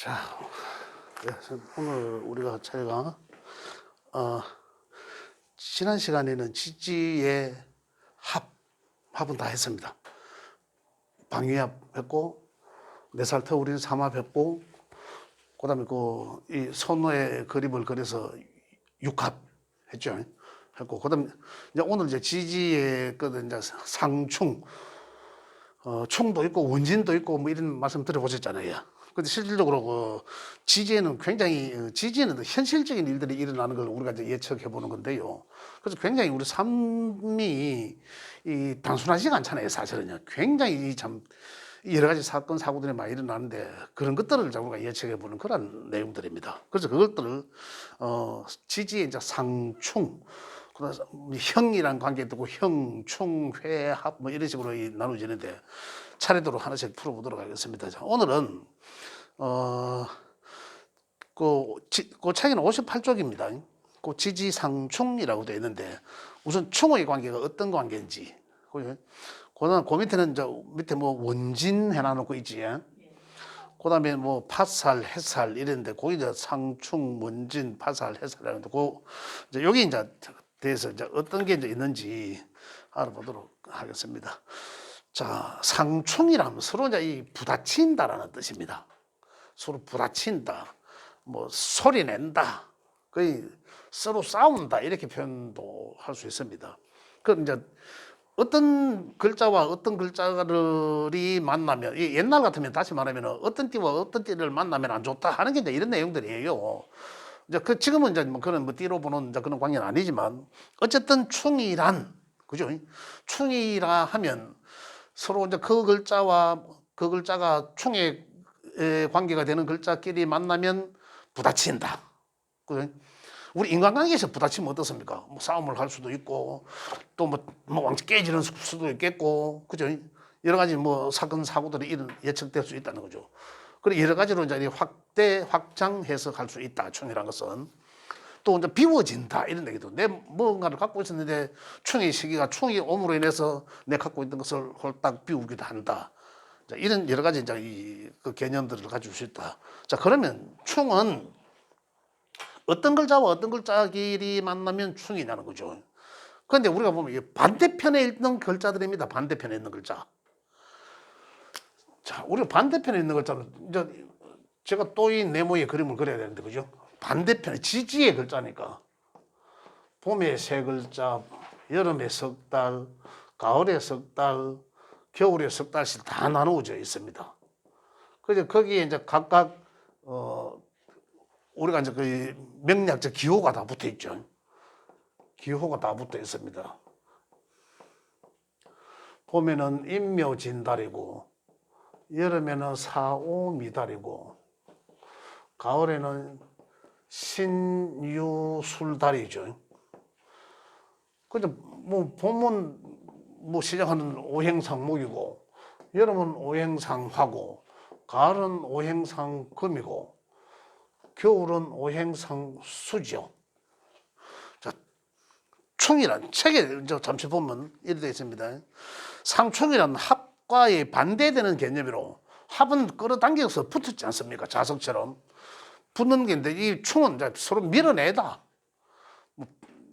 자, 오늘 우리가 저희가 지난 시간에는 지지의 합은 다 했습니다. 방위합 했고, 4살 터울인 삼합 했고, 그다음에 이 선호의 그림을 그려서 육합 했죠. 했고, 그다음에 이제 오늘 이제 지지의 이제 상충, 충도 있고 원진도 있고 뭐 이런 말씀 드려보셨잖아요. 근데 실질적으로 지지에는 굉장히 지지에는 현실적인 일들이 일어나는 걸 우리가 이제 예측해 보는 건데요. 그래서 굉장히 우리 삶이 단순하지가 않잖아요. 사실은요. 굉장히 참 여러 가지 사건 사고들이 많이 일어나는데 그런 것들을 우리가 예측해 보는 그런 내용들입니다. 그래서 그것들을 지지의 이제 상충, 그래서 형이란 관계도 있고 형, 충, 회, 합 뭐 이런 식으로 나누어지는데 차례대로 하나씩 풀어보도록 하겠습니다. 자, 오늘은 그 책에는 58쪽입니다. 그 지지상충이라고 되어 있는데 우선 충의 관계가 어떤 관계인지, 그 밑에는 밑에 뭐 원진 해놔놓고 있지. 그 다음에 뭐 파살, 해살 이랬는데 거기 이제 상충, 원진, 파살, 해살이라는데 이제 여기 이제 대해서 이제 어떤 게 이제 있는지 알아보도록 하겠습니다. 자, 상충이라면 서로 이제 부딪힌다라는 뜻입니다. 서로 부딪힌다, 뭐 소리 낸다, 거의 서로 싸운다 이렇게 표현도 할 수 있습니다. 그럼 이제 어떤 글자와 어떤 글자들이 만나면, 옛날 같으면 다시 말하면 어떤 띠와 어떤 띠를 만나면 안 좋다 하는 게 이제 이런 내용들이에요. 이제 지금은 이제 뭐 그런 뭐 띠로 보는 이제 그런 관계는 아니지만 어쨌든 충이란, 그죠? 충이라 하면 서로 이제 그 글자와 그 글자가 충의 관계가 되는 글자끼리 만나면 부딪힌다. 그죠? 우리 인간관계에서 부딪히면 어떻습니까? 뭐 싸움을 할 수도 있고, 또 뭐 왕치 깨지는 수도 있겠고, 그죠? 여러 가지 뭐 사건, 사고들이 예측될 수 있다는 거죠. 그리고 여러 가지로 이제 확장 해석할 수 있다, 충이라는 것은. 또 이제 비워진다, 이런 얘기도. 내 뭔가를 갖고 있었는데 충의 시기가 충이 옴으로 인해서 내 갖고 있던 것을 홀딱 비우기도 한다. 자, 이런 여러 가지 이제 그 개념들을 가지고 있다. 자, 그러면 충은 어떤 글자와 어떤 글자끼리 만나면 충이 나는 거죠. 그런데 우리가 보면 반대편에 있는 글자들입니다. 반대편에 있는 글자. 자, 우리가 반대편에 있는 글자는 이제 제가 또 이 네모의 그림을 그려야 되는데, 그죠? 반대편에 지지의 글자니까 봄에 세 글자, 여름에 석 달, 가을에 석 달, 겨울에 석 달씩 다 나누어져 있습니다. 그래서 거기에 이제 각각 우리가 이제 그 명략적 기호가 다 붙어 있죠. 기호가 다 붙어 있습니다. 봄에는 인묘진달이고, 여름에는 사오미달이고, 가을에는 신유술달이죠. 근데 뭐 봄은 뭐 시작하는 오행상목이고, 여름은 오행상화고, 가을은 오행상금이고, 겨울은 오행상수죠. 자, 충이란 책에 잠시 보면 이렇게 되어 있습니다. 상충이란 합과의 반대되는 개념으로, 합은 끌어당겨서 붙었지 않습니까? 자석처럼 붙는 게 있는데 이 충은 서로 밀어내다.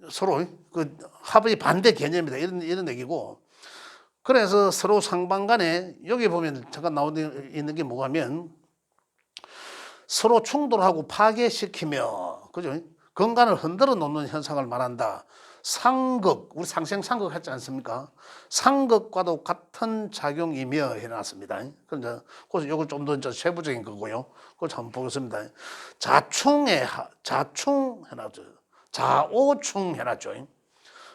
서로 그 합의 반대 개념이다, 이런 얘기고. 그래서 서로 상반간에 여기 보면 잠깐 나오 있는 게 뭐냐면 서로 충돌하고 파괴시키며, 그죠? 건간을 흔들어 놓는 현상을 말한다. 상극, 우리 상생상극 했지 않습니까? 상극과도 같은 작용이며 해놨습니다. 그래서 이걸 좀 더 세부적인 거고요. 그걸 한번 보겠습니다. 자충 해놨죠. 자오충 해놨죠.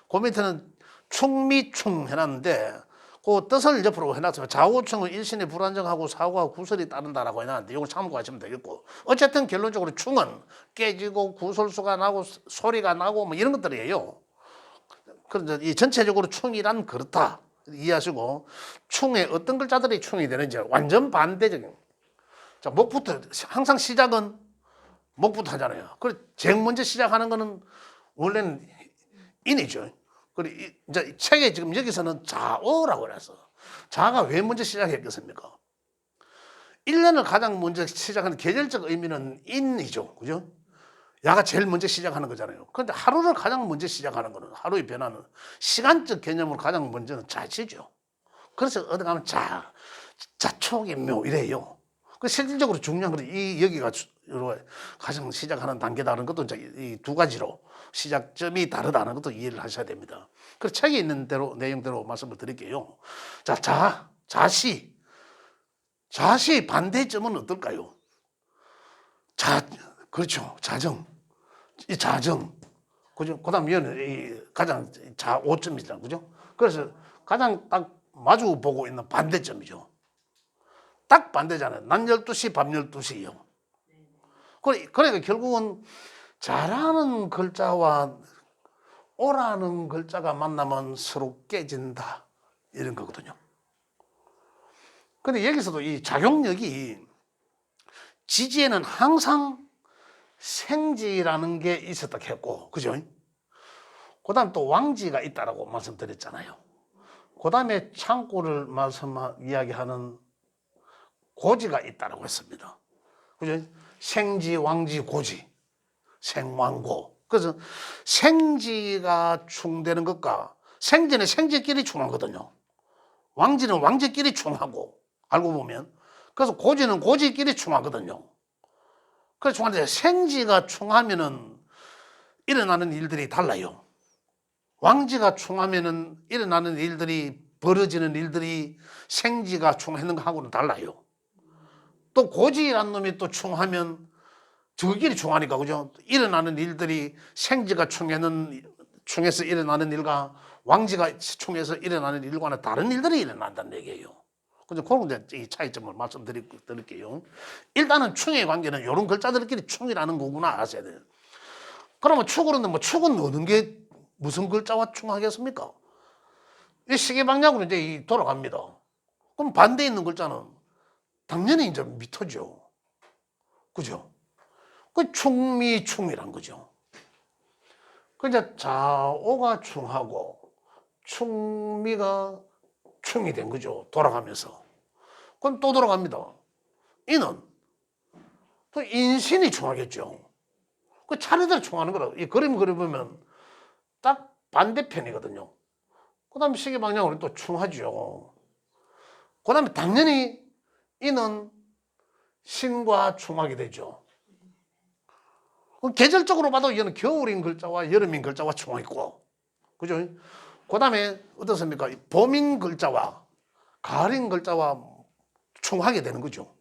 그 밑에는 충미충 해놨는데 그 뜻을 옆으로 해놨으면 좌우충은 일신의 불안정하고 사고와 구설이 따른다라고 해놨는데 이걸 참고하시면 되겠고, 어쨌든 결론적으로 충은 깨지고 구설수가 나고 소리가 나고 뭐 이런 것들이에요. 그런데 이 전체적으로 충이란 그렇다 이해하시고, 충의 어떤 글자들이 충이 되는지 완전 반대적인. 자, 목부터 항상 시작은 목부터 하잖아요. 그리고 제일 먼저 시작하는 거는 원래는 인이죠. 그리고 이제 책에 지금 여기서는 자어라고 그랬어. 자가 왜 먼저 시작했겠습니까? 1년을 가장 먼저 시작하는 계절적 의미는 인이죠. 그죠? 야가 제일 먼저 시작하는 거잖아요. 그런데 하루를 가장 먼저 시작하는 거는, 하루의 변화는 시간적 개념으로 가장 먼저는 자지죠. 그래서 어디 가면 자촉인묘 이래요. 그 실질적으로 중요한 건 이 여기가 가장 시작하는 단계다는 것도 이제 이 두 가지로 시작점이 다르다는 것도 이해를 하셔야 됩니다. 그 책에 있는 대로 내용대로 말씀을 드릴게요. 자시 반대점은 어떨까요? 그렇죠. 이 자정. 그죠? 그 다음 얘는 가장 좌오점이잖아요. 그죠? 그래서 가장 딱 마주 보고 있는 반대점이죠. 딱 반대잖아요. 낮 12시, 밤 12시요. 그러니까 결국은 자라는 글자와 오라는 글자가 만나면 서로 깨진다. 이런 거거든요. 근데 여기서도 이 작용력이 지지에는 항상 생지라는 게 있었다 했고, 그죠? 그 다음 또 왕지가 있다라고 말씀드렸잖아요. 그 다음에 창고를 이야기하는 고지가 있다라고 했습니다. 그죠? 생지, 왕지, 고지. 생왕고. 그래서 생지가 충되는 것과 생지는 생지끼리 충하거든요. 왕지는 왕지끼리 충하고, 알고 보면. 그래서 고지는 고지끼리 충하거든요. 그래서 충하는데 생지가 충하면은 일어나는 일들이 달라요. 왕지가 충하면은 일어나는 일들이, 벌어지는 일들이 생지가 충했는 거하고는 달라요. 또 고지라는 놈이 또 충하면 저끼리 충하니까, 그죠? 일어나는 일들이 생지가 충해서 일어나는 일과 왕지가 충해서 일어나는 일과는 다른 일들이 일어난다는 얘기예요. 근데 그런 이 차이점을 말씀드릴게요. 일단은 충의 관계는 이런 글자들끼리 충이라는 거구나 아셔야 돼요. 그러면 축으로는 축은 어느 게 무슨 글자와 충하겠습니까? 이 시계방향으로 이제 돌아갑니다. 그럼 반대에 있는 글자는 당연히 이제 미터죠. 그죠? 그 충미충이란 거죠. 그 이제 좌오가 충하고 충미가 충이 된 거죠. 돌아가면서. 그럼 또 돌아갑니다. 이는 또 인신이 충하겠죠. 그 차례대로 충하는 거라. 이 그림 그려보면 딱 반대편이거든요. 그 다음에 시계 방향으로 또 충하죠. 그 다음에 당연히 이는 신과 충하게 되죠. 계절적으로 봐도 이는 겨울인 글자와 여름인 글자와 충하있고, 그죠? 그 다음에 어떻습니까? 봄인 글자와 가을인 글자와 충하게 되는 거죠.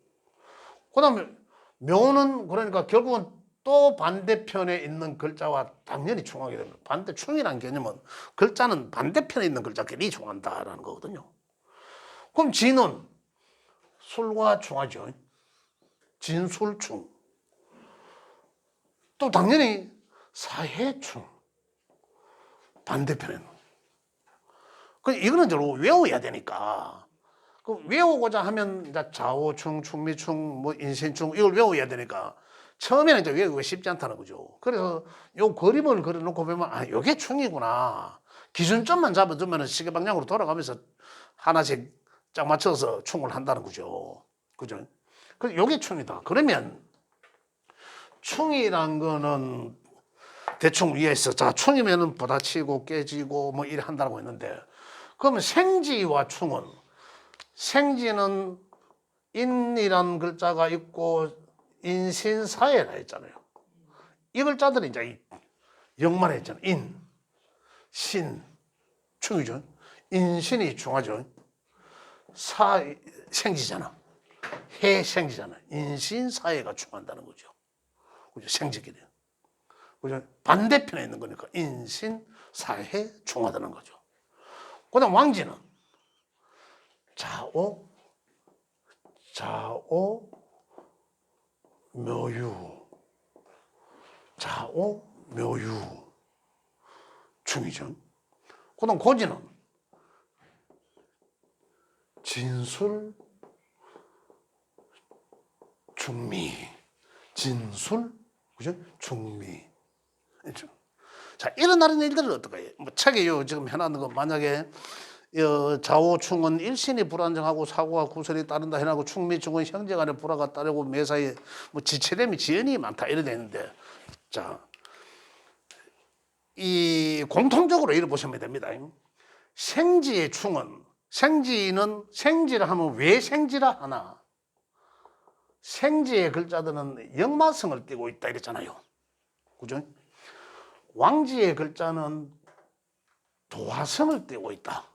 그 다음에 묘는 그러니까 결국은 또 반대편에 있는 글자와 당연히 충하게 됩니다. 충이라는 개념은 글자는 반대편에 있는 글자끼리 충한다라는 거거든요. 그럼 진은 술과 충하죠. 진술충. 또 당연히 사해충. 반대편에는. 이거는 외워야 되니까. 외우고자 하면 좌오충, 충미충, 인신충 이걸 외워야 되니까 처음에는 이제 외우기가 쉽지 않다는 거죠. 그래서 요 그림을 그려놓고 보면 요게 충이구나. 기준점만 잡아두면 시계 방향으로 돌아가면서 하나씩 짝 맞춰서 충을 한다는 거죠. 그죠? 요게 충이다. 그러면 충이란 거는 대충 이해해서 충이면은 부딪히고 깨지고 이래 한다고 했는데, 그러면 생지와 충은, 생지는 인이라는 글자가 있고 인신사회라 했잖아요. 이 글자들이 이제 역말에 있잖아요. 인, 신, 충이죠. 인신이 충하죠. 생지잖아. 해 생지잖아. 인신사회가 충한다는 거죠. 그죠? 생지끼리. 그죠? 반대편에 있는 거니까 인신사회 충하다는 거죠. 그 다음 왕지는 좌오, 묘유, 좌오, 묘유, 충이죠. 그 다음 고지는 진술, 충미, 진술, 그죠? 충미. 자, 일어나는 일들은 어떨까요? 책에 지금 해놨는 거 만약에 좌우충은 일신이 불안정하고 사고와 구설이 따른다 해나고 충미 중은 형제간의 불화가 따르고 매사에 뭐 지체됨이 지연이 많다 이래 되는데 자, 이 공통적으로 이래 보시면 됩니다. 생지의 충은 생지는 생지라 하면 왜 생지라 하나? 생지의 글자들은 역마성을 띠고 있다 이랬잖아요. 그죠? 왕지의 글자는 도화성을 띠고 있다.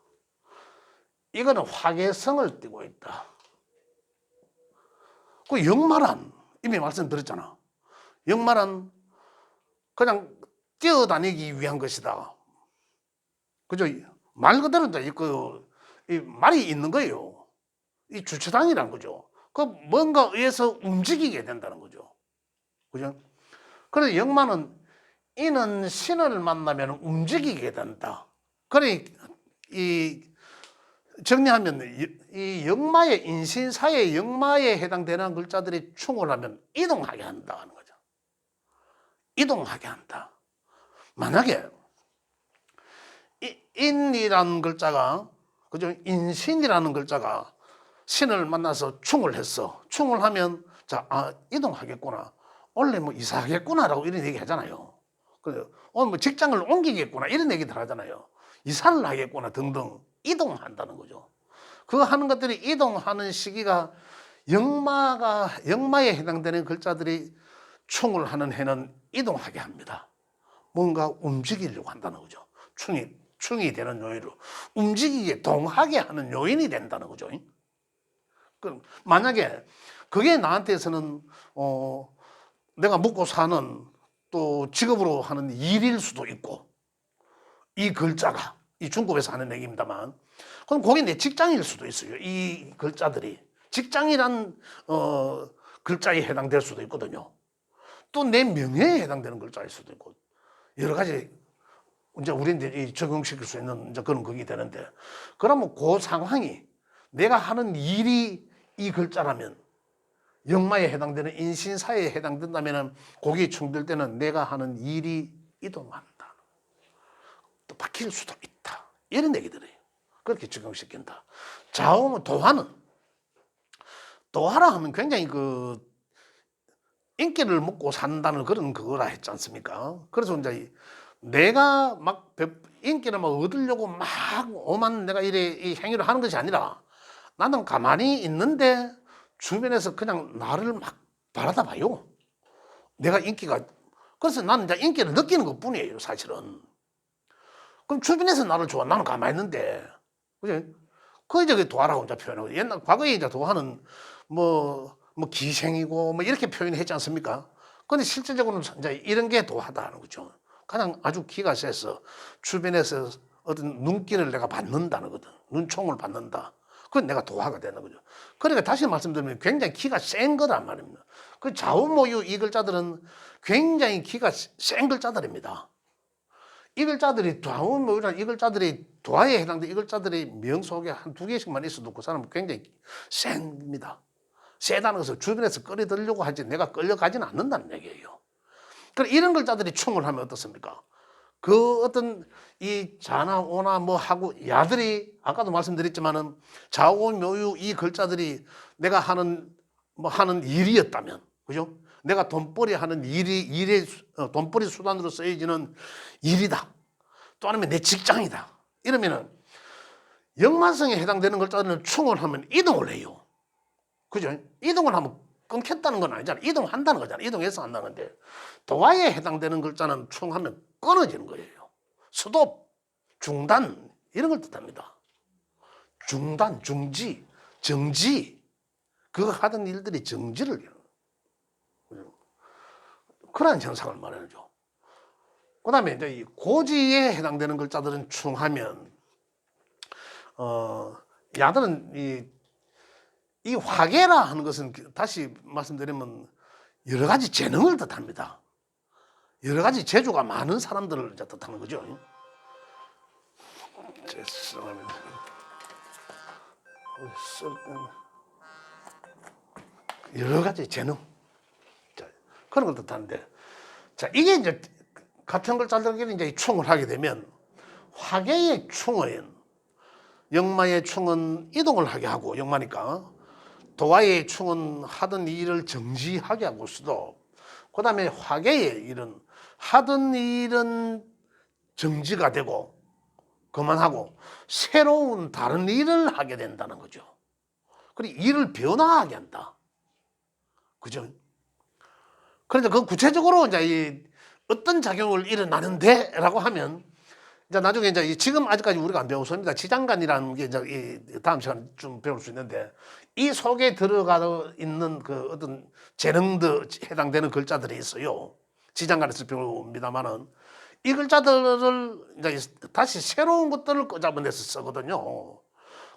이거는 화개성을 띠고 있다. 그 역마란 이미 말씀드렸잖아. 역마란 그냥 뛰어다니기 위한 것이다. 그죠? 말 그대로 이 말이 있는 거예요. 이 주차장이란 거죠. 그 뭔가 의해서 움직이게 된다는 거죠. 그죠? 그래서 역마는 이는 신을 만나면 움직이게 된다. 그래 이 정리하면 이 역마의 인신사의 역마에 해당되는 글자들이 충을 하면 이동하게 한다는 거죠. 이동하게 한다. 만약에 인이라는 글자가 그죠? 인신이라는 글자가 신을 만나서 충을 했어. 충을 하면 자, 이동하겠구나. 원래 뭐 이사하겠구나라고 이런 얘기 하잖아요. 뭐 직장을 옮기겠구나 이런 얘기들 하잖아요. 이사를 하겠구나 등등 이동한다는 거죠. 그거 하는 것들이 이동하는 시기가 역마에 해당되는 글자들이 충을 하는 해는 이동하게 합니다. 뭔가 움직이려고 한다는 거죠. 충이 되는 요인으로 움직이게 동하게 하는 요인이 된다는 거죠. 그럼 만약에 그게 나한테서는 내가 먹고 사는 또 직업으로 하는 일일 수도 있고 이 글자가 이 중국에서 하는 얘기입니다만 그럼 그게 내 직장일 수도 있어요. 이 글자들이 직장이란 글자에 해당될 수도 있거든요. 또 내 명예에 해당되는 글자일 수도 있고 여러 가지 이제 우리들이 적용시킬 수 있는 이제 그런 것이 되는데 그러면 그 상황이 내가 하는 일이 이 글자라면 역마에 해당되는 인신사에 해당된다면 거기에 충돌 때는 내가 하는 일이 이동한다. 또 바뀔 수도 있다. 이런 얘기들이에요. 그렇게 적용시킨다. 좌우는 도화라 하면 굉장히 그 인기를 먹고 산다는 그런 그거라 했지 않습니까? 그래서 이제 내가 막 인기를 막 얻으려고 막 오만 내가 이 행위를 하는 것이 아니라 나는 가만히 있는데 주변에서 그냥 나를 막 바라다 봐요. 내가 인기가 그래서 나는 이제 인기를 느끼는 것 뿐이에요, 사실은. 그럼 주변에서 나를 좋아. 나는 가만히 있는데. 그죠? 그 이제 도화라고 이제 표현하고 옛날 과거에 이제 도화는 뭐 기생이고 뭐 이렇게 표현했지 않습니까? 근데 실질적으로는 이제 이런 게 도화다는 거죠. 가장 아주 기가 세서 주변에서 어떤 눈길을 내가 받는다는 거든. 눈총을 받는다. 그건 내가 도화가 되는 거죠. 그러니까 다시 말씀드리면 굉장히 기가 센 거란 말입니다. 그 좌우모유 이 글자들은 굉장히 기가 센 글자들입니다. 이 글자들이 좌우모유란 이 글자들이 도화에 해당되는 이 글자들이 명 속에 한 두 개씩만 있어도 그 사람은 굉장히 센입니다. 세다는 것을 주변에서 끌어들이려고 하지 내가 끌려가지는 않는다는 얘기예요. 그럼 이런 글자들이 충을 하면 어떻습니까? 그 어떤 이 자나 오나 뭐 하고 야들이 아까도 말씀드렸지만은 좌우묘유 이 글자들이 내가 하는 일이었다면 그죠? 내가 돈벌이 하는 일의 돈벌이 수단으로 쓰여지는 일이다. 또 아니면 내 직장이다. 이러면은 역만성에 해당되는 글자들은 충을 하면 이동을 해요. 그죠? 이동을 하면 끊겠다는 건 아니잖아. 이동한다는 거잖아. 이동해서 한다는데 도화에 해당되는 글자는 충하면 끊어지는 거예요. 스톱, 중단 이런 걸 뜻합니다. 중단, 중지, 정지 그거 하던 일들이 정지를 그런 현상을 말해줘. 그 다음에 이제 이 고지에 해당되는 글자들은 충하면 야들은 이 화계라 하는 것은 다시 말씀드리면 여러 가지 재능을 뜻합니다. 여러 가지 재주가 많은 사람들을 뜻하는 거죠. 여러 가지 재능 그런 걸 뜻하는데 자 이게 이제 같은 글자들끼리 이제 충을 하게 되면 화계의 충은 역마의 충은 이동을 하게 하고, 역마니까. 도화의 충은 하던 일을 정지하게 하고 수도. 그 다음에 화계의 일은 하던 일은 정지가 되고 그만하고 새로운 다른 일을 하게 된다는 거죠. 그리고 일을 변화하게 한다. 그죠? 그런데 그 구체적으로 이제 이 어떤 작용을 일어나는데 라고 하면 이제 나중에 이제 지금 아직까지 우리가 안 배웠습니다. 지장간이라는 게 이제 이 다음 시간에 좀 배울 수 있는데 이 속에 들어가 있는 그 어떤 재능들 해당되는 글자들이 있어요. 지장간에서 배웁니다만은 이 글자들을 이제 다시 새로운 것들을 끄잡아내서 쓰거든요.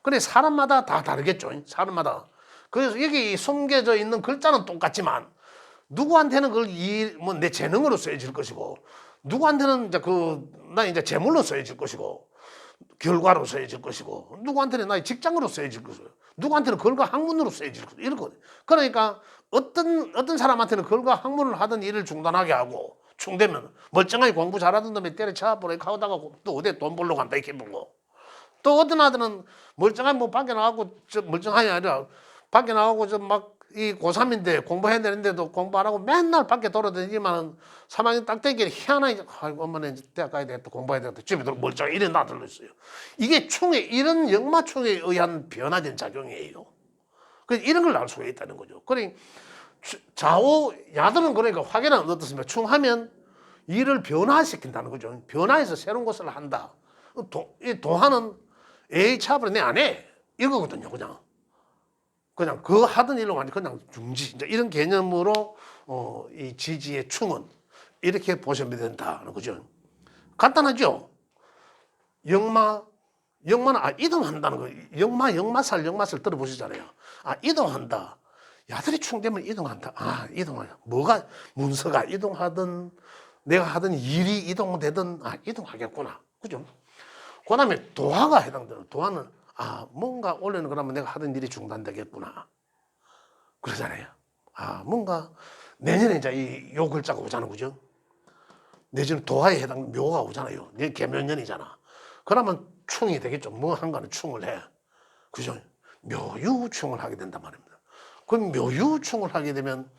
근데 사람마다 다 다르겠죠. 사람마다. 그래서 여기 숨겨져 있는 글자는 똑같지만 누구한테는 그걸 뭐 내 재능으로 쓰여질 것이고 누구한테는 이제 나 이제 재물로 쓰여질 것이고 결과로 쓰여질 것이고 누구한테는 나의 직장으로 쓰여질 것이고 누구한테는 글과 학문으로 쓰여질 것이고 이런 거. 그러니까 어떤 사람한테는 글과 학문을 하던 일을 중단하게 하고 충되면 멀쩡하게 공부 잘하던 놈이 때려쳐 버리고 하다가 또 어디 돈 벌러 간다 이렇게 보고 또 어떤 아들은 멀쩡한 뭐 밖에 나가고 저 멀쩡하게 아니라 밖에 나가고 좀 막 이 고3인데 공부해야 되는데도 공부 안 하고 맨날 밖에 돌아다니지만은 3학년 딱 되기에 희한하게 아이고 엄마는 이제 대학 가야 되겠다 공부해야 되겠다 집에 들어 멀쩡히 이래 놔둘러 있어요. 이게 이런 역마충에 의한 변화된 작용이에요. 그래서 이런 걸 알 수가 있다는 거죠. 그러니 좌우 야들은 그러니까 화계는 어떻습니까? 충하면 일을 변화시킨다는 거죠. 변화해서 새로운 것을 한다. 이 도하는 에이 차버려 내 안 해 이거거든요. 그냥 그 하던 일로 완전 그냥 중지 이제 이런 개념으로 이 지지의 충은 이렇게 보시면 된다는 거죠. 간단하죠. 역마는 이동한다는 거예요. 역마살 들어보시잖아요. 이동한다. 야들이 충되면 이동한다. 이동한다. 뭐가 문서가 이동하든 내가 하던 일이 이동되든 이동하겠구나. 그죠? 그 다음에 도화가 해당되는 도화는 뭔가 원래는 그러면 내가 하던 일이 중단되겠구나. 그러잖아요. 뭔가 내년에 이제 요 글자가 오잖아. 그죠? 내년 도화에 해당 묘가 오잖아요. 내 개묘년이잖아. 그러면 충이 되겠죠. 뭐 한가는 충을 해. 그죠? 묘유충을 하게 된단 말입니다. 그럼 묘유충을 하게 되면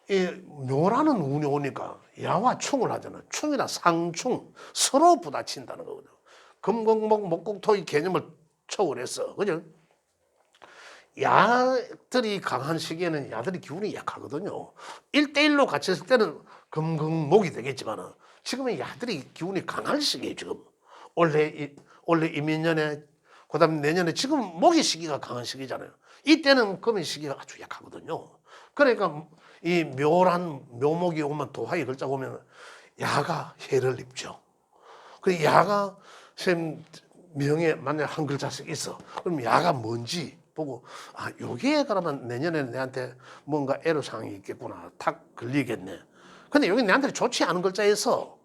이 묘라는 운이 오니까 야와 충을 하잖아요. 충이나 상충 서로 부딪힌다는 거거든요. 금공목 목국토의 개념을 초월해서 그죠? 야들이 강한 시기에는 야들이 기운이 약하거든요. 1대1로 같이 있을 때는 금금목이 되겠지만 지금은 야들이 기운이 강할 시기예요. 지금 원래 이민년에 그다음 내년에 지금 목의 시기가 강한 시기잖아요. 이때는 금의 시기가 아주 약하거든요. 그러니까 이 묘목이 오면 도화의 글자가 오면 야가 해를 입죠. 그 야가 쌤 명에 만약 한 글자씩 있어. 그럼 야가 뭔지 보고 요게 그러면 내년에 내한테 뭔가 애로사항이 있겠구나. 탁 걸리겠네. 근데 여기 내한테 좋지 않은 글자에서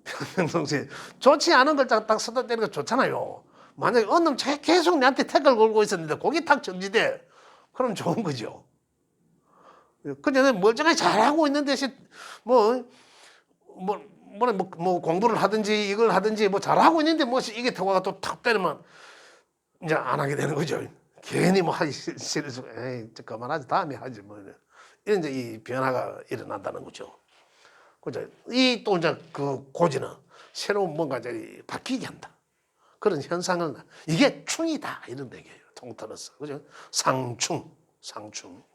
평평성씨 좋지 않은 글자가 딱 써다 때리는 거 좋잖아요. 만약에 어느 놈 계속 내한테 태클 걸고 있었는데 거기 탁 정지돼. 그럼 좋은 거죠. 그냥 멀쩡하게 잘하고 있는 대신 뭐 공부를 하든지 이걸 하든지 뭐 잘하고 있는데 뭐 이게 통화가 또 탁 때리면 이제 안 하게 되는 거죠. 괜히 뭐 하기 싫어서 에이 그만하지 다음에 하지 뭐 이런 이제 이 변화가 일어난다는 거죠. 그죠? 이 또 이제 그 고지는 새로운 뭔가 이제 바뀌게 한다. 그런 현상을 이게 충이다 이런 얘기예요. 통틀어서 그죠? 상충.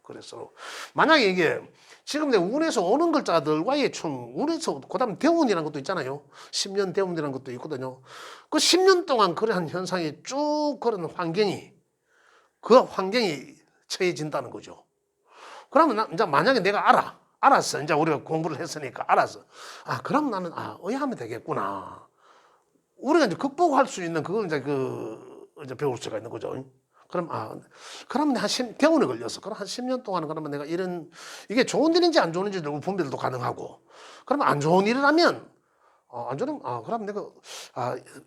그래서 만약에 이게 지금 내 운에서 오는 글자들과의 충, 운에서 그다음 대운이라는 것도 있잖아요. 10년 대운이라는 것도 있거든요. 그 10년 동안 그러한 현상이 쭉 그런 환경이 처해진다는 거죠. 그러면 이제 만약에 내가 알았어. 이제 우리가 공부를 했으니까 알았어. 그럼 나는 의하면 되겠구나. 우리가 이제 극복할 수 있는 그걸 이제 배울 수가 있는 거죠. 그럼 그러면 대운에 걸려서 그럼 한 10년 동안 그러면 내가 이게 좋은 일인지 안 좋은 일인지 분별도 가능하고 그러면 안 좋은 일이라면 안 좋으면 그럼 내가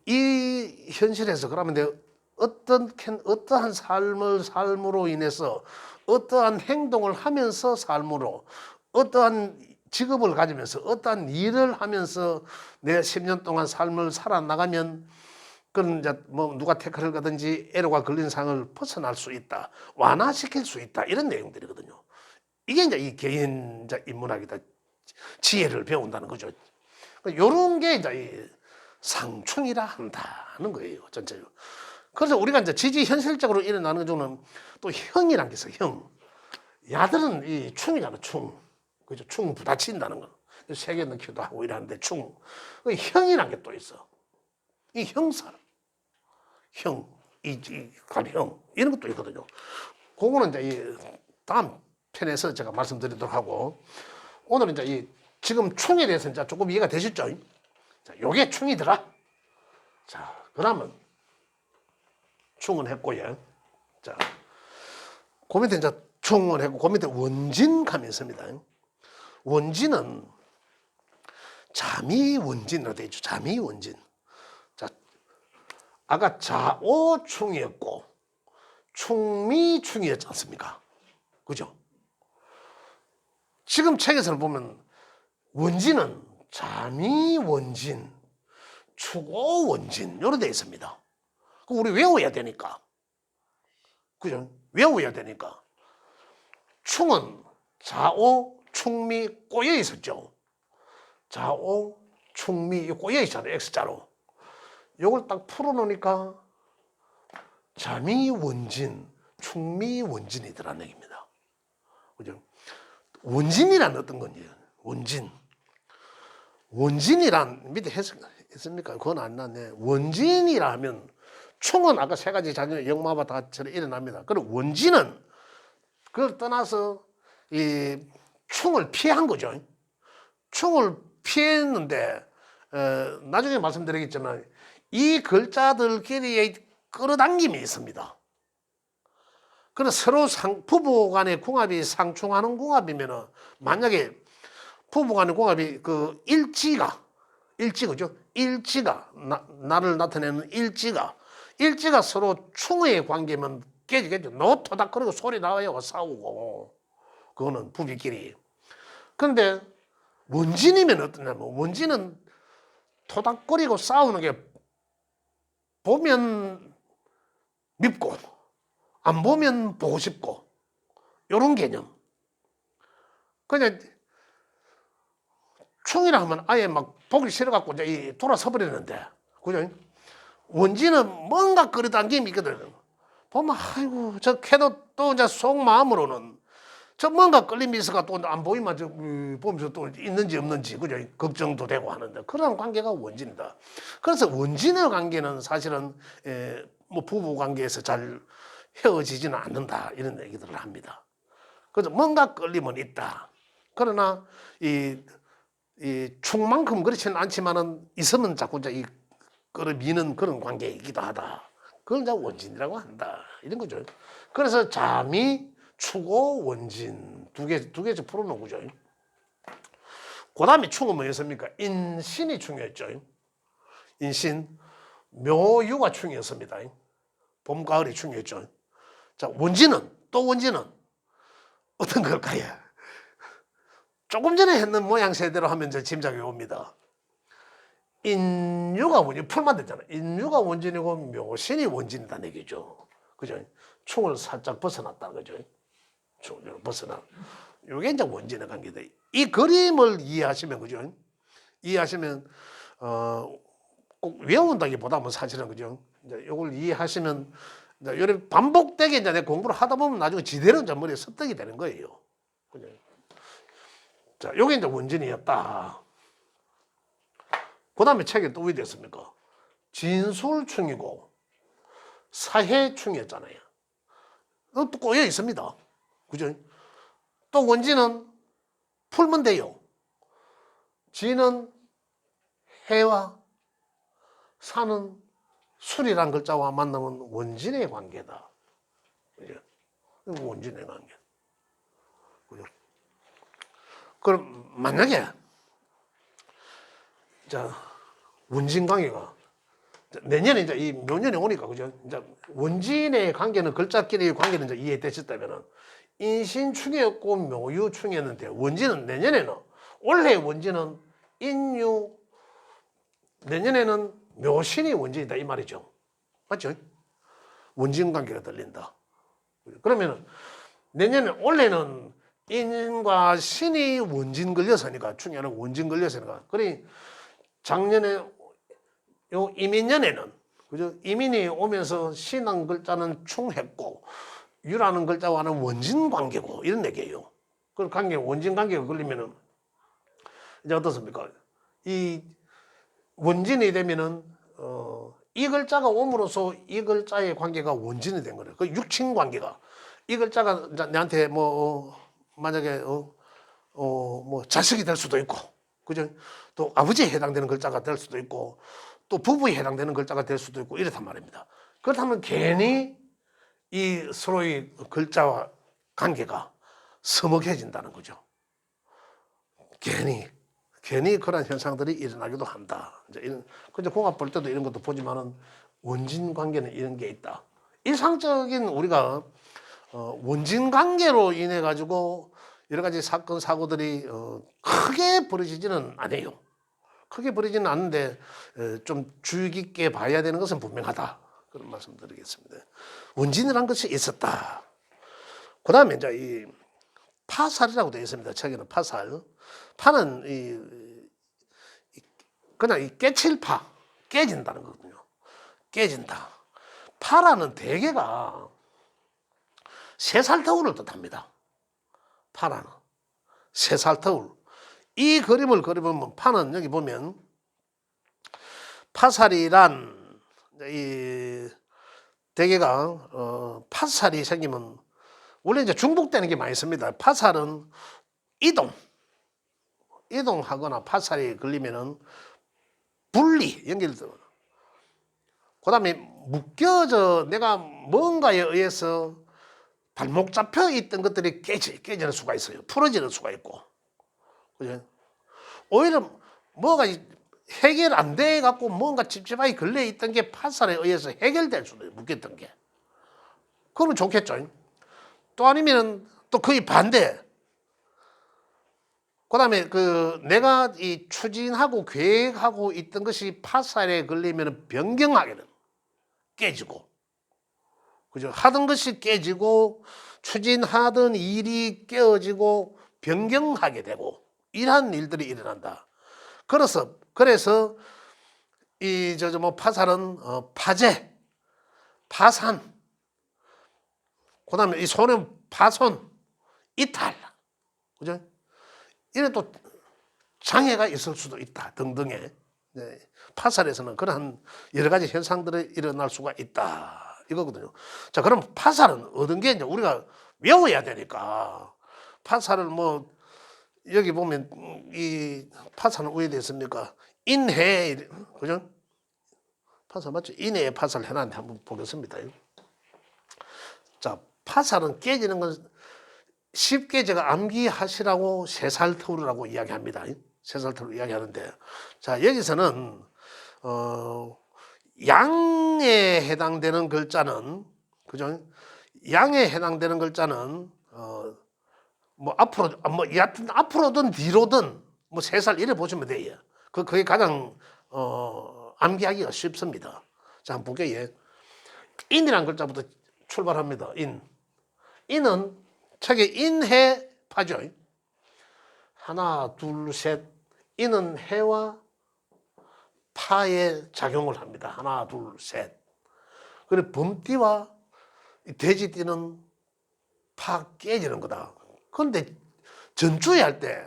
이 현실에서 그러면 내가 어떠한 삶으로 인해서 어떠한 행동을 하면서 삶으로 어떠한 직업을 가지면서 어떠한 일을 하면서 내 10년 동안 삶을 살아나가면 그런 이제 뭐 누가 태클을 가든지 애로가 걸린 상을 벗어날 수 있다, 완화시킬 수 있다 이런 내용들이거든요. 이게 이제 이 개인 이제 인문학이다, 지혜를 배운다는 거죠. 이런 게 이제 이 상충이라 한다는 거예요, 전체적으로. 그래서 우리가 이제 지지 현실적으로 일어나는 경우는 또 형이란 게 있어요. 형. 야들은 이 충이잖아, 충. 그죠? 충 부딪힌다는 거. 세계 넣기도 하고 이러는데 충. 형이란 게 또 있어. 이 형사. 형, 가령 이런 것도 있거든요. 그거는 이제 이 다음 편에서 제가 말씀드리도록 하고, 오늘은 이제 이 지금 충에 대해서 이제 조금 이해가 되셨죠? 자, 요게 충이더라. 자, 그러면 충은 했고요. 자, 그 밑에 이제 충은 했고, 그 밑에 원진감이 있습니다. 원진은 자미원진으로 되어 있죠. 자미원진. 자, 아까 자오충이었고 충미충이었지 않습니까? 그죠? 지금 책에서는 보면 원진은 자미원진, 추고원진 이렇게 되어 있습니다. 우리 외워야 되니까. 그죠? 외워야 되니까. 충은 자오, 충미 꼬여 있었죠. 자오, 충미 꼬여 있잖아요. X자로. 요걸 딱 풀어놓으니까 자미원진, 충미원진이더라는 얘기입니다. 그죠? 원진이란 어떤 건지. 원진. 원진이란 밑에 했습니까? 그건 안 나네. 원진이라 하면 충은 아까 세 가지 작용이 역마바 다 일어납니다. 그리고 원진은 그걸 떠나서 이 충을 피한 거죠. 충을 피했는데 나중에 말씀드리겠지만 이 글자들끼리의 끌어당김이 있습니다. 그래서 서로 부부 간의 궁합이 상충하는 궁합이면은, 만약에 부부 간의 궁합이 그 일지죠. 일지가 나를 나타내는 일지가 서로 충의 관계면 깨지겠죠. 너 토닥거리고 소리 나와요. 싸우고. 그거는 부부끼리. 그런데 원진이면 어떠냐면, 원진은 토닥거리고 싸우는 게 보면 밉고 안 보면 보고 싶고 이런 개념. 그냥 충이라 하면 아예 막 보기 싫어갖고 이제 돌아서 버리는데, 그죠? 원진은 뭔가 끌어당김이 있거든. 보면 아이고 저 걔도 또 이제 속마음으로는 저 뭔가 끌림이 있어가 또 안 보이면 저 보면서 또 있는지 없는지, 그죠? 걱정도 되고 하는데, 그런 관계가 원진이다. 그래서 원진의 관계는 사실은 뭐 부부 관계에서 잘 헤어지지는 않는다 이런 얘기들을 합니다. 그래서 뭔가 끌림은 있다. 그러나 이 충만큼 그렇지는 않지만은 있으면 자꾸 이제 끌어미는 그런 관계이기도 하다. 그걸 이제 원진이라고 한다 이런 거죠. 그래서 자미, 추고, 원진 두 개씩 풀어놓은 거죠. 그 다음에 충은 뭐였습니까? 인신이 충이었죠. 인신, 묘유가 충이었습니다. 봄, 가을이 충이었죠. 자, 원진은 어떤 걸까요? 조금 전에 했는 모양새대로 하면 이제 짐작이 옵니다. 인유가 원진, 풀만 됐잖아요. 인유가 원진이고 묘신이 원진이다는 얘기죠. 그죠? 충을 살짝 벗어났다는 거죠. 충을 벗어나. 이게 이제 원진의 관계다. 이 그림을 이해하시면, 그죠? 이해하시면, 꼭 외운다기보다는 사실은, 그죠? 이제 이걸 이해하시면, 이제 이렇게 반복되게 이제 내 공부를 하다 보면 나중에 지대로 이제 머리에 습득이 되는 거예요. 그죠? 자, 요게 이제 원진이었다. 그 다음에 책에 또 어디 됐습니까? 진술충이고 사해충이었잖아요. 또 꼬여 있습니다. 그죠? 또 원진은 풀면 돼요. 진은 해와 사는 술이란 글자와 만나면 원진의 관계다. 그죠? 원진의 관계. 그죠? 그럼 만약에 자, 원진 관계가 내년에 이제 이 묘년에 오니까, 그죠? 이제 원진의 관계는 글자끼리의 관계는 이제 이해되셨다면은, 인신충이었고 묘유충이었는데, 원진은 내년에는, 올해 원진은 인유, 내년에는 묘신이 원진이다 이 말이죠. 맞죠? 원진 관계가 들린다. 그러면 내년에 올해는 인과 신이 원진 걸려서니까 중요한 원진 걸려서니까 그러니 작년에 요 이민년에는 그죠? 이민이 오면서 신한 글자는 충했고 유라는 글자와는 원진 관계고 이런 얘기예요. 그 관계 원진 관계가 걸리면은 이제 어떻습니까? 이 원진이 되면은 이 글자가 옴으로써 이 글자의 관계가 원진이 된 거예요. 그 육친 관계가 이 글자가 내한테 뭐 만약에 뭐 자식이 될 수도 있고, 그죠? 또 아버지에 해당되는 글자가 될 수도 있고, 또 부부에 해당되는 글자가 될 수도 있고 이렇단 말입니다. 그렇다면 괜히 이 서로의 글자와 관계가 서먹해진다는 거죠. 괜히 그런 현상들이 일어나기도 한다. 이제 이런, 근데 공학 볼 때도 이런 것도 보지만은 원진 관계는 이런 게 있다. 일상적인 우리가 원진 관계로 인해 가지고 여러 가지 사건 사고들이 크게 벌어지지는 않아요. 크게 벌어지는 않는데 좀 주의 깊게 봐야 되는 것은 분명하다. 그런 말씀드리겠습니다. 원진이라는 것이 있었다. 그 다음에 이제 이 파살이라고 되어 있습니다. 책에는 파살. 파는 그냥 이 깨칠파, 깨진다는 거거든요. 깨진다. 파라는 대개가 새살터울을 뜻합니다. 파라는 새살터울. 이 그림을 그려보면 파는 여기 보면 파살이란 이 대개가 파살이 생기면 원래 이제 중복되는 게 많이 있습니다. 파살은 이동하거나 파살이 걸리면은 분리 연결되고, 그 다음에 묶여져 내가 뭔가에 의해서 발목 잡혀 있던 것들이 깨지는 수가 있어요. 풀어지는 수가 있고, 그죠? 오히려 뭐가 해결 안 돼 갖고 뭔가 찝찝하게 걸려 있던 게 파살에 의해서 해결될 수도 있어요. 묶였던 게. 그러면 좋겠죠. 또 아니면은 또 거의 반대. 그 다음에 내가 이 추진하고 계획하고 있던 것이 파살에 걸리면 변경하게 되는, 깨지고. 그죠? 하던 것이 깨지고, 추진하던 일이 깨어지고, 변경하게 되고, 이러한 일들이 일어난다. 그래서, 파살은, 파재, 파산, 그 다음에 이 손은 파손, 이탈. 그죠? 이래 또 장애가 있을 수도 있다 등등의, 네, 파살에서는 그러한 여러 가지 현상들이 일어날 수가 있다 이거거든요. 자, 그럼 파살은 어떤 게 이제 우리가 외워야 되니까 파살을 뭐 여기 보면 이 파살은 왜 됐습니까? 인해, 그죠? 파살 맞죠? 인해에 파살 해놨는데 한번 보겠습니다. 자, 파살은 깨지는 건 쉽게 제가 암기하시라고 새살터울이라고 이야기합니다. 새살터울 이야기하는데, 자, 여기서는 양에 해당되는 글자는, 그죠? 양에 해당되는 글자는 뭐 여하튼 앞으로든 뒤로든 뭐 새살 이래 보시면 돼요. 그게 가장 암기하기가 쉽습니다. 자, 한번 볼게요. 인이라는 글자부터 출발합니다. 인은 책에 인해 파죠. 하나, 둘, 셋. 인은 해와 파에 작용을 합니다. 하나, 둘, 셋. 그리고 범띠와 돼지띠는 파 깨지는 거다. 그런데 전주에 할 때,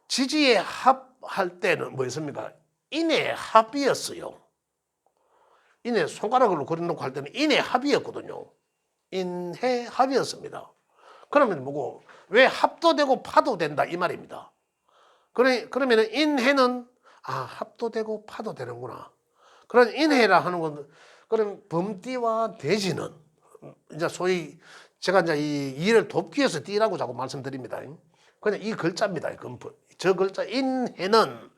지지에 합할 때는 뭐였습니까? 인의 합이었어요. 인의 손가락으로 그려놓고 할 때는 인의 합이었거든요. 인해 합이었습니다. 그러면 뭐고, 왜 합도 되고 파도 된다 이 말입니다. 그러면 인해는 합도 되고 파도 되는구나. 그런 인해라 하는 건, 그럼 범띠와 돼지는 이제 소위 제가 이제 이 일을 돕기 위해서 띠라고 자꾸 말씀드립니다. 그냥 이 글자입니다. 저 글자 인해는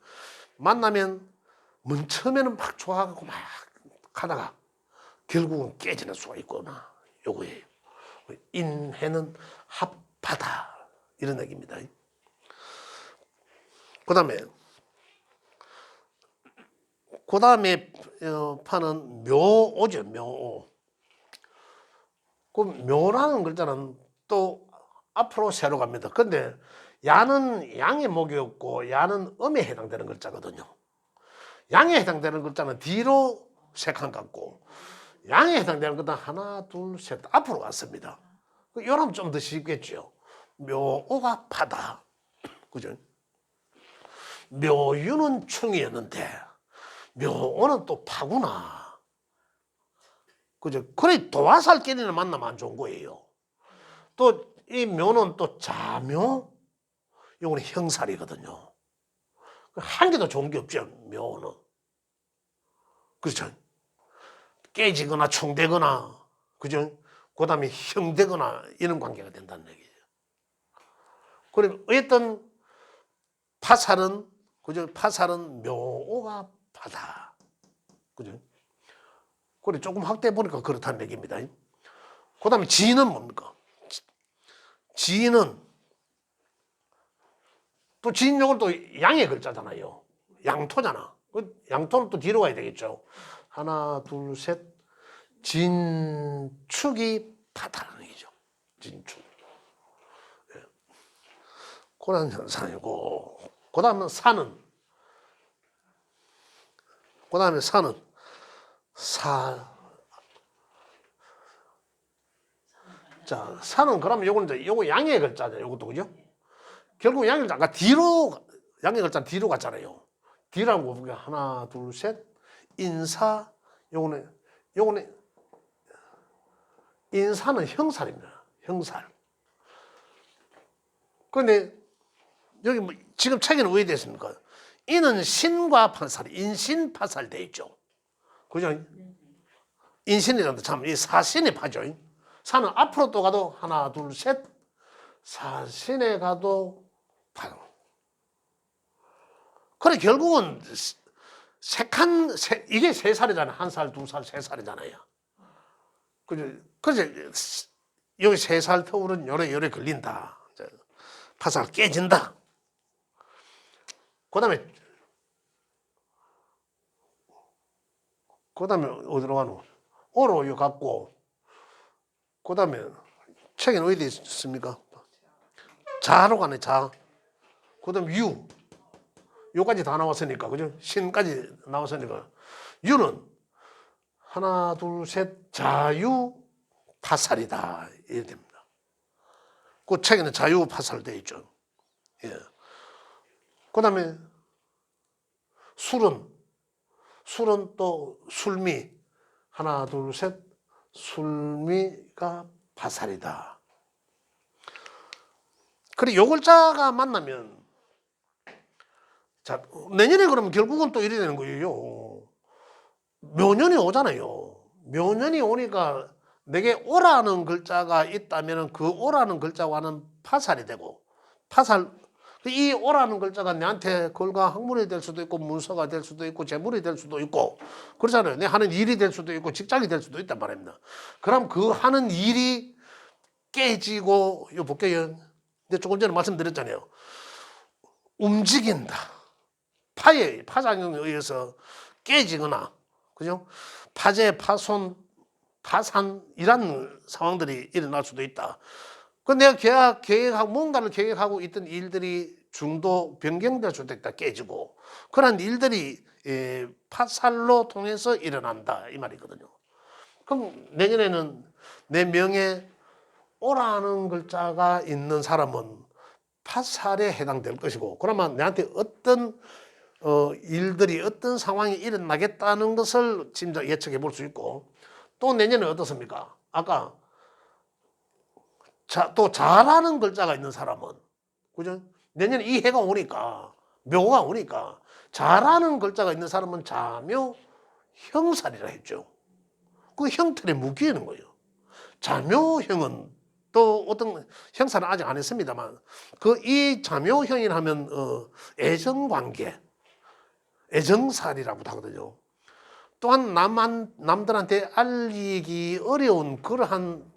만나면 맨 처음에는 막 좋아하고 막 하다가 결국은 깨지는 수가 있구나. 요거예요. 인해는 합하다 이런 얘기입니다. 그 다음에 그 다음에 파는 묘오죠, 묘오. 그 묘라는 글자는 또 앞으로 새로 갑니다. 근데 야는 양의 목이었고 야는 음에 해당되는 글자거든요. 양에 해당되는 글자는 뒤로 세 칸 같고 양에 해당되는 것은 하나, 둘, 셋 앞으로 갔습니다. 이러면 좀 더 쉽겠죠. 묘오가 파다. 그죠? 묘유는 충이었는데 묘오는 또 파구나. 그죠? 그래 도화살끼리는 만나면 안 좋은 거예요. 또 이 묘는 또 자묘, 요거는 형살이거든요. 한 개도 좋은 게 없죠, 묘는. 그렇죠? 깨지거나 총되거나, 그죠? 그 다음에 형되거나 이런 관계가 된다는 얘기예요. 그럼 어쨌든 파살은, 그죠? 파살은 묘오가 파다. 그죠? 그래 조금 확대해 보니까 그렇다는 얘기입니다. 그 다음에 지는 뭡니까? 지는 또 지인 요건 또 양의 글자잖아요. 양토잖아. 양토는 또 뒤로 가야 되겠죠. 하나, 둘, 셋. 진축이 파다라는 얘기죠. 진축. 예. 그런 현상이고. 그 다음은 산은. 그 다음에 산은. 자, 산은 그러면 요건 이제 요거 양의 글자죠. 요것도 그죠? 결국 양의 글자, 아까 뒤로, 양의 글자 뒤로 갔잖아요. 뒤라고 보면 하나, 둘, 셋. 인사, 요거는, 인사는 형살입니다. 형살. 그런데, 여기 뭐, 지금 책에는 왜 됐습니까? 이는 신과 파살, 인신파살 돼 있죠. 그죠? 인신이라는 참, 이 사신의 파죠. 사는 앞으로 또 가도 하나, 둘, 셋. 사신에 가도 파. 그래, 결국은, 이게 세 살이잖아요. 한 살, 두 살, 세 살이잖아요. 그죠? 그래서 여기 세 살 터울은 요래 걸린다. 파살 깨진다. 그 다음에 어디로 가노? 오로 요 갖고, 그 다음에 책에는 어디 있습니까? 자로 가네, 자. 그 다음에 유. 요까지 다 나왔으니까, 그죠? 신까지 나왔으니까. 유는 하나, 둘, 셋, 자유, 파살이다. 이렇게 됩니다. 그 책에는 자유, 파살 되어 있죠. 예. 그 다음에 술은 또 술미. 하나, 둘, 셋, 술미가 파살이다. 그래, 요 글자가 만나면, 자, 내년에 그러면 결국은 또 이래 되는 거예요. 묘년이 오잖아요. 묘년이 오니까 내게 오라는 글자가 있다면 그 오라는 글자와는 파살이 되고, 파살, 이 오라는 글자가 내한테 글과 학문이 될 수도 있고, 문서가 될 수도 있고, 재물이 될 수도 있고, 그렇잖아요. 내 하는 일이 될 수도 있고, 직장이 될 수도 있단 말입니다. 그럼 그 하는 일이 깨지고, 요 볼게요. 근데 조금 전에 말씀드렸잖아요. 움직인다. 파작용에 의해서 깨지거나, 그죠? 파재, 파손, 파산, 이런 상황들이 일어날 수도 있다. 그 내가 계획하고, 뭔가를 계획하고 있던 일들이 중도 변경될 수도 있다. 깨지고. 그런 일들이 파살로 통해서 일어난다. 이 말이거든요. 그럼 내년에는 내 명에 오라는 글자가 있는 사람은 파살에 해당될 것이고, 그러면 내한테 어떤 일들이 어떤 상황이 일어나겠다는 것을 짐작 예측해 볼 수 있고, 또 내년에 어떻습니까? 아까 또 잘하는 글자가 있는 사람은, 그죠? 내년에 이 해가 오니까, 묘가 오니까 잘하는 글자가 있는 사람은 자묘 형살이라 했죠. 그 형틀에 묶이는 거예요. 자묘형은 또 어떤 형사는 아직 안 했습니다만, 그 이 자묘형이라 하면 애정관계, 애정살이라고 하거든요. 또한 남들한테 알리기 어려운 그러한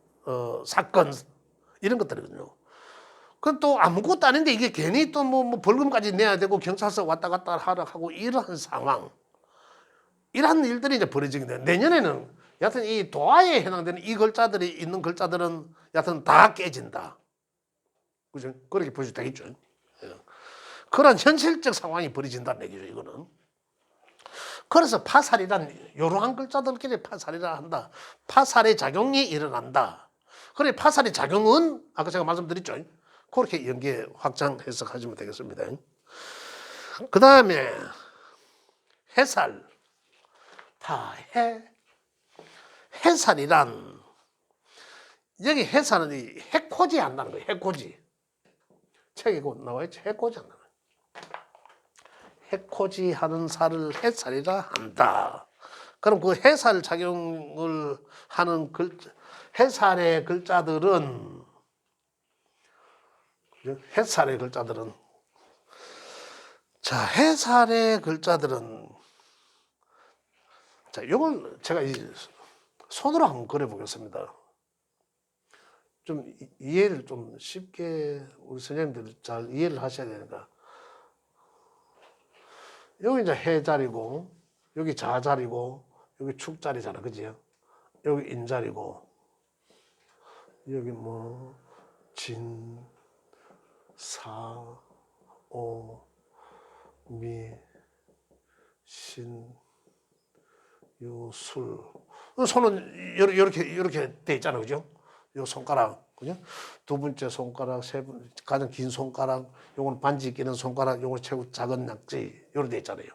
사건, 이런 것들이거든요. 그건 또 아무것도 아닌데 이게 괜히 또 뭐 벌금까지 내야 되고 경찰서 왔다 갔다 하라 하고 이러한 상황. 이런 일들이 이제 벌어지게 돼요. 내년에는 여하튼 이 도화에 해당되는 이 글자들이 있는 글자들은 여하튼 다 깨진다. 그죠? 그렇게 보셔도 되겠죠. 예. 그런 현실적 상황이 벌어진다는 얘기죠, 이거는. 그래서 파살이란 이러한 글자들끼리 파살이라 한다. 파살의 작용이 일어난다. 그래 파살의 작용은 아까 제가 말씀드렸죠. 그렇게 연계 확장 해석하시면 되겠습니다. 그 다음에 해살. 해살이란 여기 해살은 이 해코지 한다는 거예요. 해코지. 책에 곧 나와있죠. 해코지 한다는 거예요. 해코지 하는 살을 해살이라 한다. 그럼 그 해살 작용을 하는 해살의 글자들은 해살의 글자들은 자 해살의 글자들은 자 이걸 제가 손으로 한번 그려 보겠습니다. 좀 이해를 좀 쉽게 우리 선생님들 잘 이해를 하셔야 되니까 여기 이제 해 자리고 여기 자 자리고 여기 축 자리잖아, 그지요? 여기 인 자리고 여기 뭐 진, 사, 오, 미, 신, 요, 술. 손은 이렇게 돼 있잖아요, 그죠? 요 손가락, 그죠? 두 번째 손가락, 가장 긴 손가락, 요거는 반지 끼는 손가락, 요거 최고 작은 낙지, 요렇게 돼 있잖아요.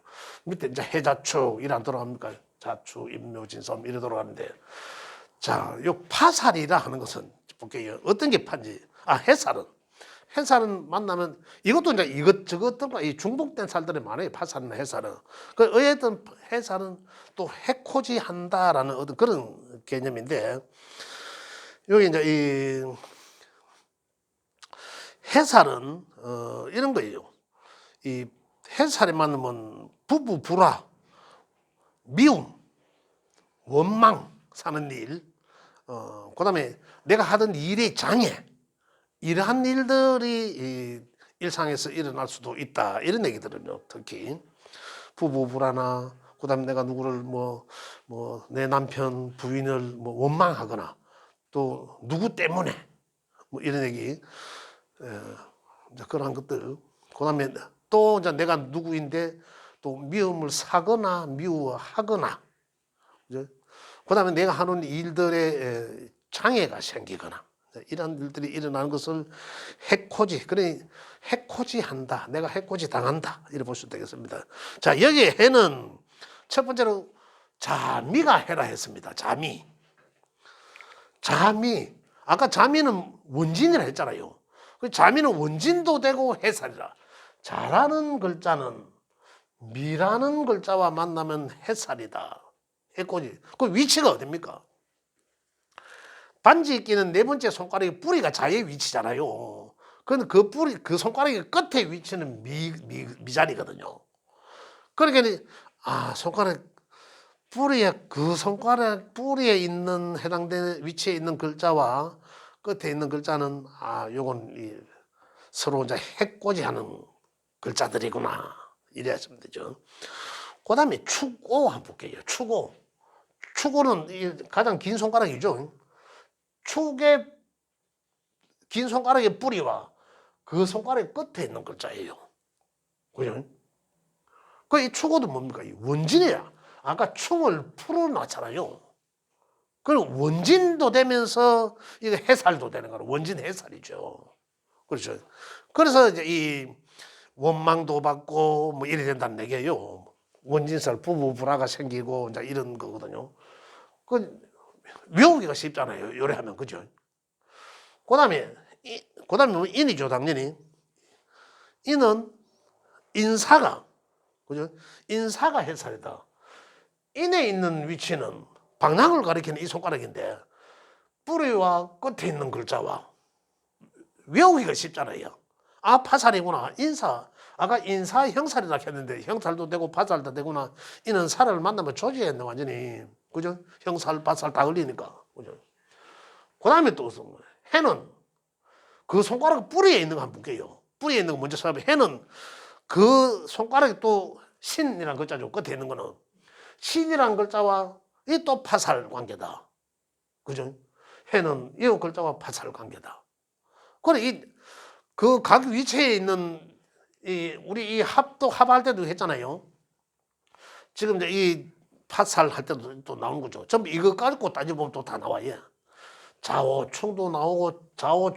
밑에 이제 해자축, 이래 안 돌아갑니까? 자축, 임묘진섬, 이래 돌아가는데. 자, 요 파살이라 하는 것은, 볼게요. 어떤 게 판지? 해살은 만나면 이것도 이제 이것저것들과 이 중복된 살들이 많아요. 파살이나 해살은. 그 어쨌든 해살은 또 해코지 한다라는 어떤 그런 개념인데 여기 이제 이 해살은 이런 거예요. 이 해살이 만나면 부부 불화, 미움, 원망 사는 일, 그다음에 내가 하던 일의 장애. 이러한 일들이 일상에서 일어날 수도 있다. 이런 얘기들은요. 특히 부부 불화나 그다음에 내가 누구를 내 남편 부인을 원망하거나 또 누구 때문에 이런 얘기 이제 그런 것들. 그다음에 또 이제 내가 누구인데 또 미움을 사거나 미워하거나 그다음에 내가 하는 일들에 장애가 생기거나 이런 일들이 일어나는 것을 해코지, 그래 해코지 한다. 내가 해코지 당한다. 이렇게 보시면 되겠습니다. 자, 여기에 해는 첫 번째로 자미가 해라 했습니다. 자미. 아까 자미는 원진이라 했잖아요. 그 자미는 원진도 되고 해살이라. 자라는 글자는 미라는 글자와 만나면 해살이다. 해코지. 그 위치가 어딥니까? 반지 끼는 네 번째 손가락의 뿌리가 자의 위치잖아요. 그건 그 뿌리, 그 손가락의 끝에 위치는 미자리거든요. 그러니까, 손가락 뿌리에 있는, 해당되는 위치에 있는 글자와 끝에 있는 글자는, 요건 서로 이제 해코지 하는 글자들이구나. 이래야 되죠. 그 다음에 축오 한번 볼게요. 축오는 가장 긴 손가락이죠. 축의 긴 손가락의 뿌리와 그 손가락의 끝에 있는 글자예요. 그죠? 이 축어도 뭡니까? 원진이야. 아까 충을 풀어놨잖아요. 그럼 원진도 되면서 이거 해살도 되는 거로 원진 해살이죠. 그렇죠. 그래서 이제 이 원망도 받고 이래 된다는 얘기예요. 원진살 부부 불화가 생기고 이제 이런 거거든요. 외우기가 쉽잖아요. 요래하면 그죠? 그다음에 인이죠, 당연히. 인은 인사가 그죠? 인사가 해살이다. 인에 있는 위치는 방향을 가리키는 이 손가락인데 뿌리와 끝에 있는 글자와 외우기가 쉽잖아요. 파살이구나. 인사. 아까 인사 형살이라 했는데 형살도 되고 파살도 되구나. 이는 살을 만나면 조지했네 완전히. 그죠? 형살, 파살 다 걸리니까. 그죠? 그 다음에 또 해는 그 손가락 뿌리에 있는 거 한번 볼게요. 뿌리에 있는 거 먼저 찾아보면 해는 그 손가락이 또 신이라는 글자죠. 끝에 있는 거는 신이란 글자와 이 또 파살 관계다. 그죠? 해는 이 글자와 파살 관계다. 그래 그 각 위치에 있는 우리 이 합도 합할 때도 했잖아요. 지금 이제 이 파살 할 때도 또 나온 거죠. 전부 이거 가지고 따져보면 또 다 나와요. 좌우충도 나오고 좌우